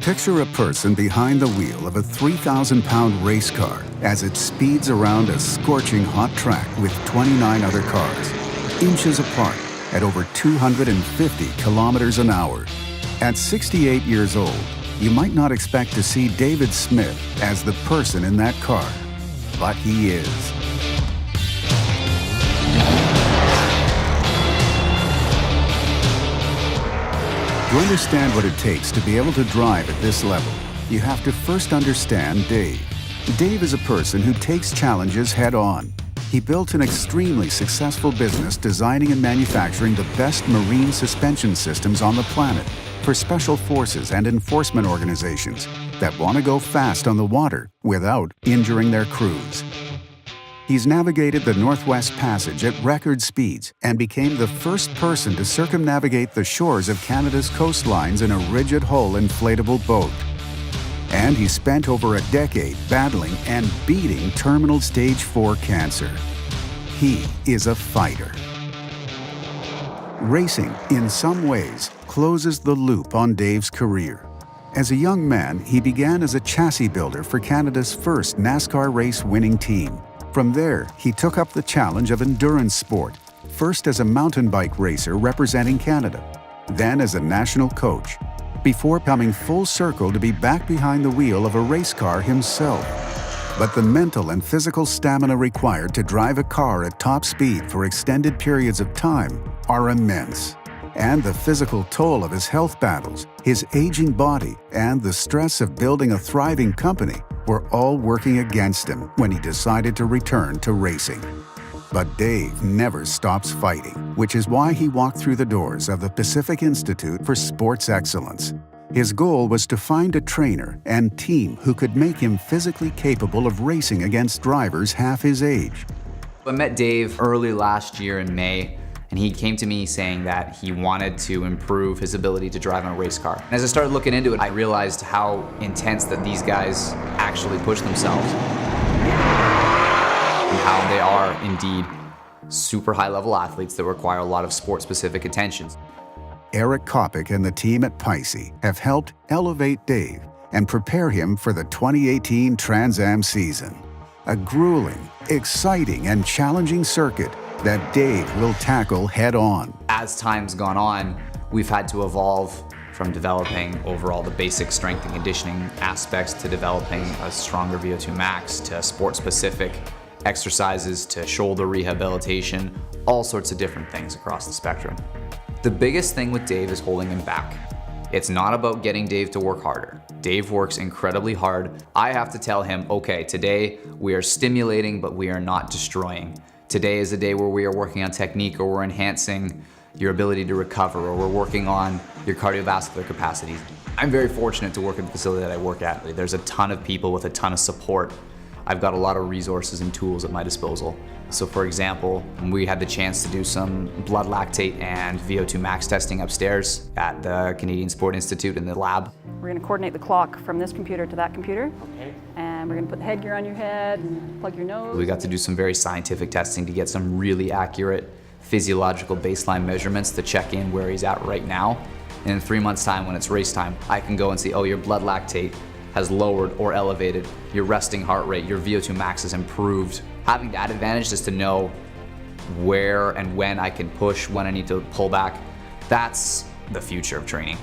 Picture a person behind the wheel of a 3,000-pound race car as it speeds around a scorching hot track with 29 other cars, inches apart at over 250 kilometers an hour. At 68 years old, you might not expect to see David Smith as the person in that car, but he is. To understand what it takes to be able to drive at this level, you have to first understand Dave. Dave is a person who takes challenges head-on. He built an extremely successful business designing and manufacturing the best marine suspension systems on the planet for special forces and enforcement organizations that want to go fast on the water without injuring their crews. He's navigated the Northwest Passage at record speeds and became the first person to circumnavigate the shores of Canada's coastlines in a rigid-hull inflatable boat. And he spent over a decade battling and beating terminal stage 4 cancer. He is a fighter. Racing, in some ways, closes the loop on Dave's career. As a young man, he began as a chassis builder for Canada's first NASCAR race winning team. From there, he took up the challenge of endurance sport, first as a mountain bike racer representing Canada, then as a national coach, before coming full circle to be back behind the wheel of a race car himself. But the mental and physical stamina required to drive a car at top speed for extended periods of time are immense. And the physical toll of his health battles, his aging body, and the stress of building a thriving company were all working against him when he decided to return to racing. But Dave never stops fighting, which is why he walked through the doors of the Pacific Institute for Sports Excellence. His goal was to find a trainer and team who could make him physically capable of racing against drivers half his age. I met Dave early last year in May, and he came to me saying that he wanted to improve his ability to drive on a race car. And as I started looking into it, I realized how intense that these guys actually push themselves. And how they are indeed super high-level athletes that require a lot of sport-specific attention. Eric Kopic and the team at PISE have helped elevate Dave and prepare him for the 2018 Trans Am season. A grueling, exciting, and challenging circuit that Dave will tackle head-on. As time's gone on, we've had to evolve from developing overall the basic strength and conditioning aspects to developing a stronger VO2 max to sport-specific exercises to shoulder rehabilitation, all sorts of different things across the spectrum. The biggest thing with Dave is holding him back. It's not about getting Dave to work harder. Dave works incredibly hard. I have to tell him, okay, today we are stimulating, but we are not destroying. Today is a day where we are working on technique, or we're enhancing your ability to recover, or we're working on your cardiovascular capacity. I'm very fortunate to work at the facility that I work at. There's a ton of people with a ton of support. I've got a lot of resources and tools at my disposal. So for example, we had the chance to do some blood lactate and VO2 max testing upstairs at the Canadian Sport Institute in the lab. We're going to coordinate the clock from this computer to that computer. Okay. And we're going to put the headgear on your head and plug your nose. We got to do some very scientific testing to get some really accurate physiological baseline measurements to check in where he's at right now. And in 3 months' time, when it's race time, I can go and see, oh, your blood lactate has lowered or elevated, your resting heart rate, your VO2 max has improved. Having that advantage is to know where and when I can push, when I need to pull back. That's the future of training.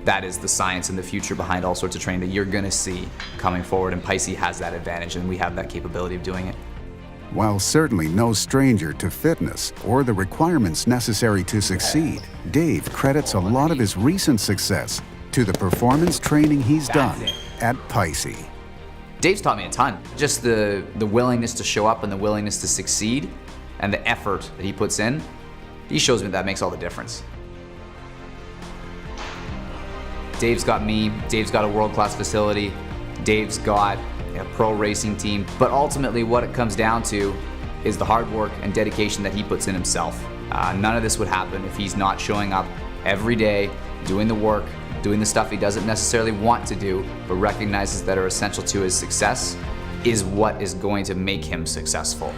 That is the science and the future behind all sorts of training that you're gonna see coming forward, and PISE has that advantage, and we have that capability of doing it. While certainly no stranger to fitness or the requirements necessary to succeed, Dave credits a lot of his recent success to the performance training he's done at PISE. Dave's taught me a ton. Just the willingness to show up and the willingness to succeed and the effort that he puts in, he shows me that makes all the difference. Dave's got me, Dave's got a world-class facility, Dave's got a pro racing team, but ultimately what it comes down to is the hard work and dedication that he puts in himself. None of this would happen if he's not showing up every day, doing the work, doing the stuff he doesn't necessarily want to do, but recognizes that are essential to his success, is what is going to make him successful.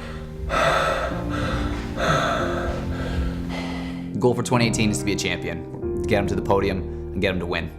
Goal for 2018 is to be a champion, get him to the podium, and get him to win.